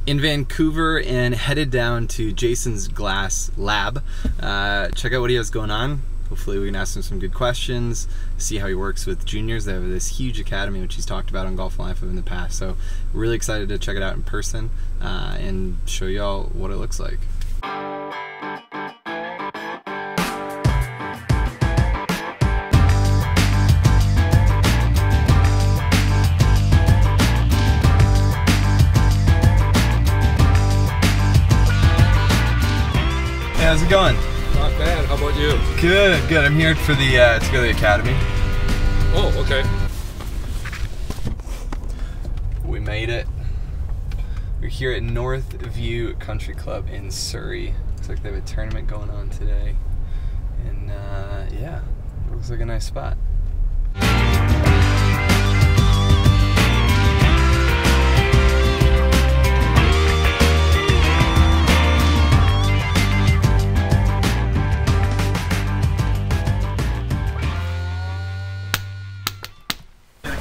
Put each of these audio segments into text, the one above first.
in Vancouver and headed down to Jason's glass lab. Check out what he has going on. Hopefully we can ask him some good questions, see how he works with juniors. They have this huge academy, which he's talked about on Golf Life in the past. So really excited to check it out in person and show y'all what it looks like. Hey, how's it going? Not bad. How about you? Good, good. I'm here for the to go to the academy. Oh, okay. We made it. We're here at Northview Country Club in Surrey. Looks like they have a tournament going on today, and yeah, it looks like a nice spot.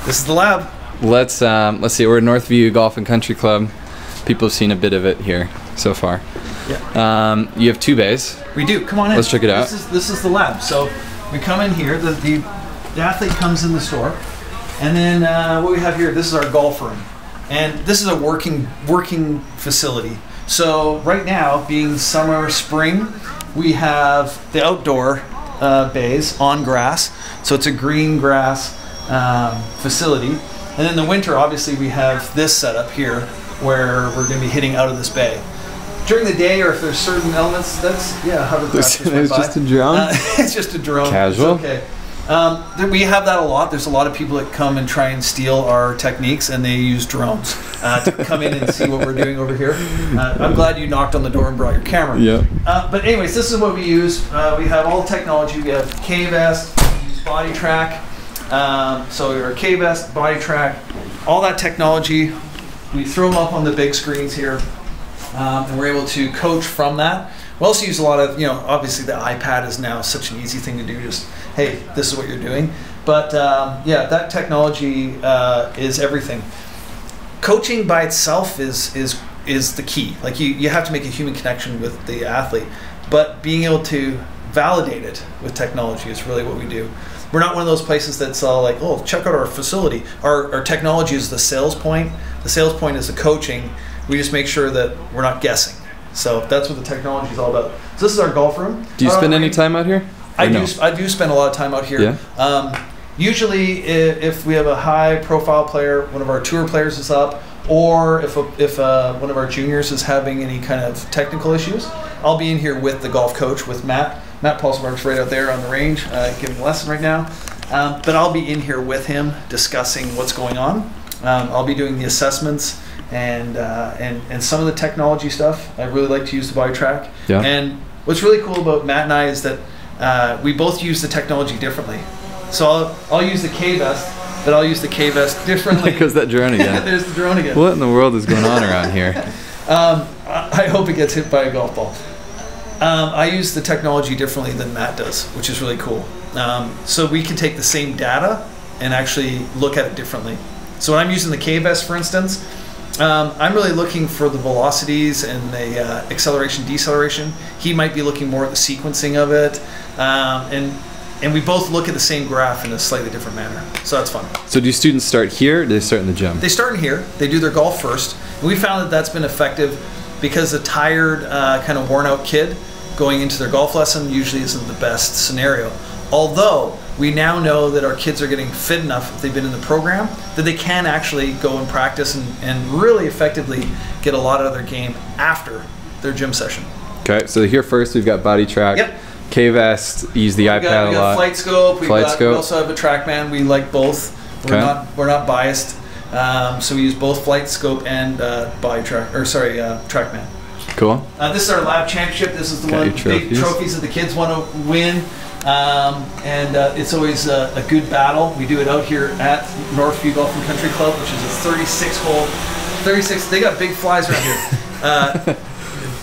This is the lab. Let's see. We're at Northview Golf and Country Club. People have seen a bit of it here so far. Yeah. You have 2 bays. We do. Come on in. Let's check it out. This is the lab. So we come in here. The athlete comes in the store, and then what we have here. This is our golf room, and this is a working facility. So right now, being summer, spring, we have the outdoor bays on grass. So it's a green grass facility, and in the winter obviously we have this setup here where we're going to be hitting out of this bay during the day, or if there's certain elements. That's hovercraft. It's just a drone. It's just a drone. Casual. It's okay. We have that a lot. There's a lot of people that come and try and steal our techniques, and they use drones to come in and see what we're doing over here. I'm glad you knocked on the door and brought your camera. Yeah. But anyways, this is what we use. We have all the technology. We have K-Vest, we use Body Track. So our K-Vest, Body Track, all that technology, we throw them up on the big screens here, and we're able to coach from that. We also use a lot of, obviously the iPad is now such an easy thing to do. Just, hey, this is what you're doing. But yeah, that technology is everything. Coaching by itself is the key. Like you have to make a human connection with the athlete, but being able to validate it with technology is really what we do. We're not one of those places that's all like, oh, check out our facility. Our technology is the sales point. The sales point is the coaching. We just make sure that we're not guessing. So that's what the technology is all about. So this is our golf room. Do you spend any time out here? I do spend a lot of time out here. Yeah. Usually if we have a high profile player, one of our tour players is up, or if one of our juniors is having any kind of technical issues, I'll be in here with the golf coach, with Matt. Matt Paulsmark's right out there on the range giving a lesson right now. But I'll be in here with him discussing what's going on. I'll be doing the assessments and some of the technology stuff. I really like to use the Body Track. Yeah. And what's really cool about Matt and I is that we both use the technology differently. So I'll use the K-Vest, but I'll use the K-Vest differently. Because that drone again. There's the drone again. What in the world is going on around here? I hope it gets hit by a golf ball. I use the technology differently than Matt does, which is really cool. So we can take the same data and actually look at it differently. So when I'm using the K-Vest, for instance, I'm really looking for the velocities and the acceleration, deceleration. He might be looking more at the sequencing of it. And we both look at the same graph in a slightly different manner. So that's fun. So do students start here, or do they start in the gym? They start in here. They do their golf first. And we found that that's been effective because a tired, kind of worn out kid going into their golf lesson usually isn't the best scenario. Although we now know that our kids are getting fit enough if they've been in the program that they can actually go and practice and really effectively get a lot out of their game after their gym session. Okay, so here first we've got Body Track. Yep. K-Vest, use the iPad we a lot. Flight Scope. We Flight Scope. also have a TrackMan. We like both. We're not biased. So we use both Flight Scope and TrackMan. Cool. This is our lab championship. This is the one big trophies that the kids want to win. It's always a good battle. We do it out here at Northview Golf and Country Club, which is a 36-hole. 36. They got big flies around here.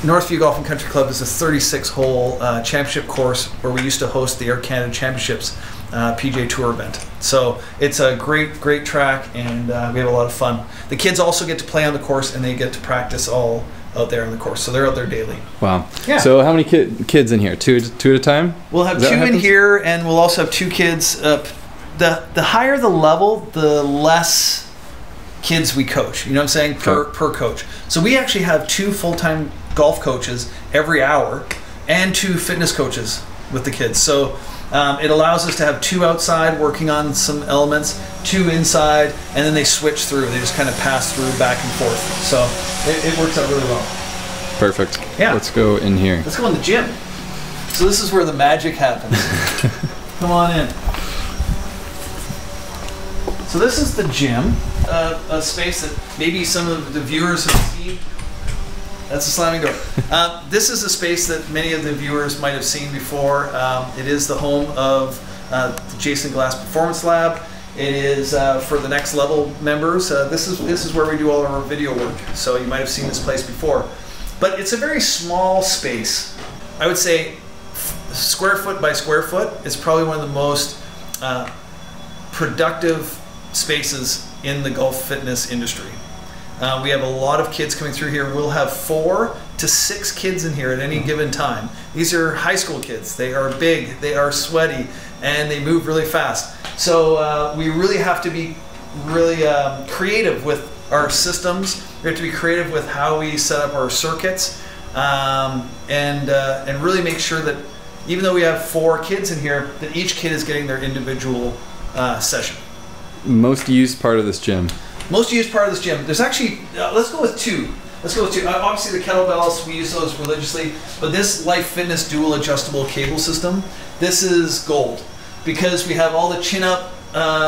Northview Golf and Country Club is a 36-hole championship course where we used to host the Air Canada Championships PGA Tour event. So it's a great track, and we have a lot of fun. The kids also get to play on the course, and they get to practice all out there on the course. So they're out there daily. Wow. Yeah. So how many kids in here? Two at a time? We'll have 2 in here, and we'll also have 2 kids. The higher the level, the less kids we coach. You know what I'm saying? Per coach. So we actually have 2 full-time golf coaches every hour, and 2 fitness coaches with the kids. So it allows us to have 2 outside working on some elements, 2 inside, and then they switch through. They just kind of pass through back and forth. So it works out really well. Perfect. Yeah. Let's go in here. Let's go in the gym. So this is where the magic happens. Come on in. So this is the gym, a space that maybe some of the viewers have seen. That's a slamming door. This is a space that many of the viewers might have seen before. It is the home of the Jason Glass Performance Lab. It is for the next level members. This is where we do all of our video work. So you might have seen this place before. But it's a very small space. I would say square foot by square foot is probably one of the most productive spaces in the golf fitness industry. We have a lot of kids coming through here. We'll have 4 to 6 kids in here at any given time. These are high school kids. They are big, they are sweaty, and they move really fast. So we really have to be really creative with our systems. We have to be creative with how we set up our circuits, and really make sure that even though we have 4 kids in here, that each kid is getting their individual session. Most used part of this gym. Most used part of this gym. There's actually, let's go with 2. Let's go with 2. Obviously the kettlebells, we use those religiously, but this Life Fitness dual adjustable cable system, this is gold, because we have all the chin up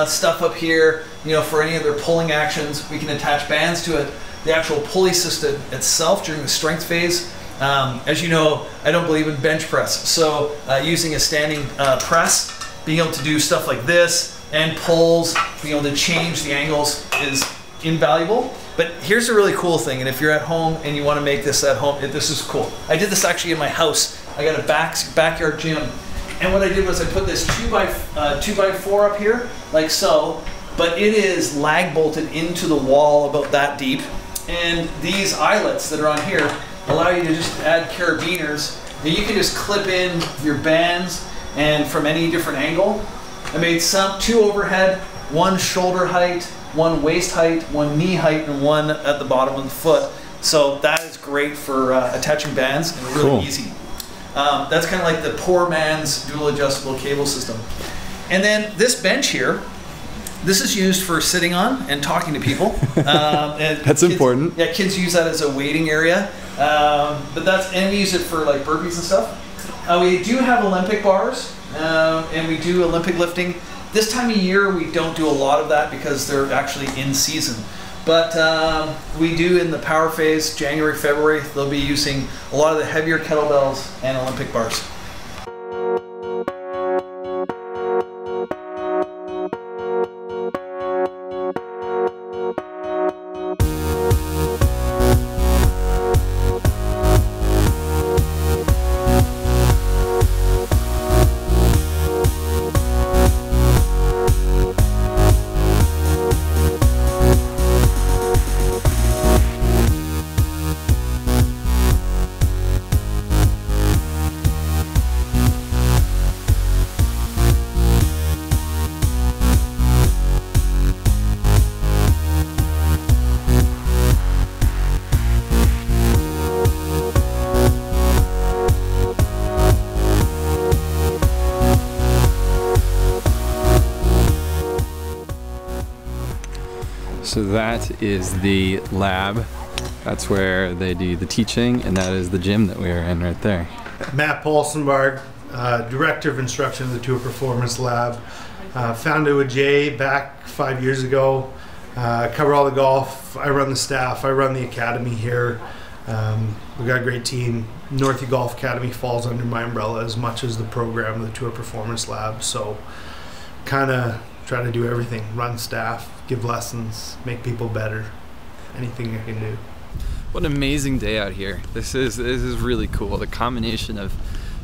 stuff up here, you know, for any of their pulling actions. We can attach bands to it. The actual pulley system itself during the strength phase. As you know, I don't believe in bench press, so using a standing press, being able to do stuff like this, and pulls, being able to change the angles is invaluable. But here's a really cool thing, and if you're at home and you want to make this at home, this is cool. I did this actually in my house. I got a backyard gym, and what I did was I put this 2x4 up here, like so, but it is lag bolted into the wall about that deep, and these eyelets that are on here allow you to just add carabiners, and you can just clip in your bands and from any different angle. I made 2 overhead, 1 shoulder height, 1 waist height, 1 knee height, and 1 at the bottom of the foot. So that is great for attaching bands, and really easy. That's kind of like the poor man's dual adjustable cable system. And then this bench here, this is used for sitting on and talking to people. That's kids, important. Yeah, kids use that as a waiting area. And we use it for like burpees and stuff. We do have Olympic bars. And we do Olympic lifting. This time of year we don't do a lot of that because they're actually in season. But we do in the power phase, January, February, they'll be using a lot of the heavier kettlebells and Olympic bars. So that is the lab. That's where they do the teaching, and that is the gym that we are in right there. Matt Paulsenberg, Director of Instruction of the Tour Performance Lab. Founded with Jay back 5 years ago. Cover all the golf. I run the staff. I run the academy here. We've got a great team. Northie Golf Academy falls under my umbrella as much as the program of the Tour Performance Lab. So kind of try to do everything. Run staff, give lessons, make people better. Anything I can do. What an amazing day out here. This is really cool. The combination of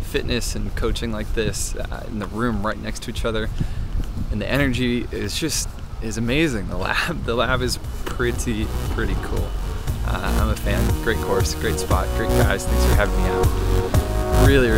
fitness and coaching like this in the room right next to each other, and the energy is amazing. The lab is pretty cool. I'm a fan. Great course, great spot, great guys. Thanks for having me out. Really